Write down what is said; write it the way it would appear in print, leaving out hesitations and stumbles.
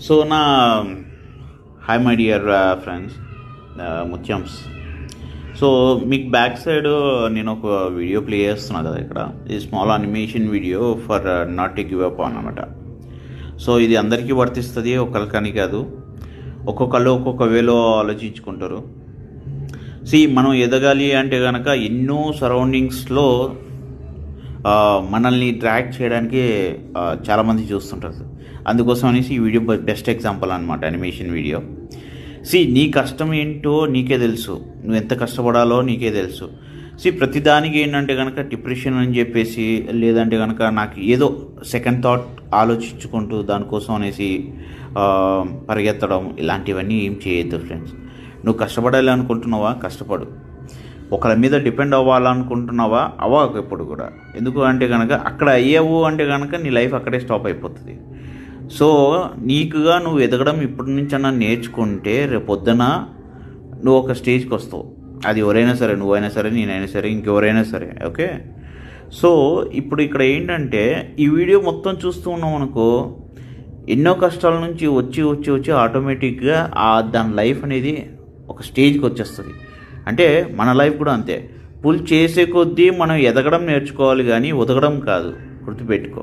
So నా hi my dear friends ముత్యమ్స్. So మీకు బ్యాక్ సైడ్ నేను ఒక వీడియో ప్లే చేస్తున్నా కదా, ఇక్కడ ఇది small animation video for not to give up అన్నమాట. సో ఇది అందరికీ వర్తిస్తుంది, ఒకరికని కాదు. ఒక్కొక్కళ్ళు ఒక్కొక్క వేలో ఆలోచించుకుంటారు. మనం ఎదగాలి అంటే కనుక ఎన్నో సరౌండింగ్స్లో మనల్ని ట్రాక్ చేయడానికి చాలామంది చూస్తుంటారు. అందుకోసం అనేసి ఈ వీడియో బెస్ట్ ఎగ్జాంపుల్ అనమాట, అనిమేషన్ వీడియో. నీ కష్టం ఏంటో నీకే తెలుసు, నువ్వు ఎంత కష్టపడాలో నీకే తెలుసు. ప్రతిదానికి ఏంటంటే కనుక డిప్రెషన్ అని చెప్పేసి, లేదంటే కనుక నాకు ఏదో సెకండ్ థాట్ ఆలోచించుకుంటూ దానికోసం అనేసి పరిగెత్తడం, ఇలాంటివన్నీ ఏం చేయొద్దు ఫ్రెండ్స్. నువ్వు కష్టపడాలి అనుకుంటున్నావా, కష్టపడు. ఒకరి మీద డిపెండ్ అవ్వాలనుకుంటున్నావా, అవ్వకు ఎప్పుడు కూడా. ఎందుకు అంటే కనుక అక్కడ అయ్యావు అంటే కనుక నీ లైఫ్ అక్కడే స్టాప్ అయిపోతుంది. నీకుగా నువ్వు ఎదగడం ఇప్పటి నుంచన్నా నేర్చుకుంటే రేపొద్దున నువ్వు ఒక స్టేజ్కి వస్తావు. అది ఎవరైనా సరే, నువ్వైనా సరే, నేనైనా సరే, ఇంకెవరైనా సరే. ఓకే. ఇప్పుడు ఇక్కడ ఏంటంటే ఈ వీడియో మొత్తం చూస్తూ ఉన్నాం అనుకో, ఎన్నో కష్టాల నుంచి వచ్చి ఆటోమేటిక్గా దాని లైఫ్ అనేది ఒక స్టేజ్కి వచ్చేస్తుంది. అంటే మన లైఫ్ కూడా అంతే. పుల్ చేసే కొద్దీ మనం ఎదగడం నేర్చుకోవాలి, కానీ ఒదగడం కాదు. గుర్తుపెట్టుకో.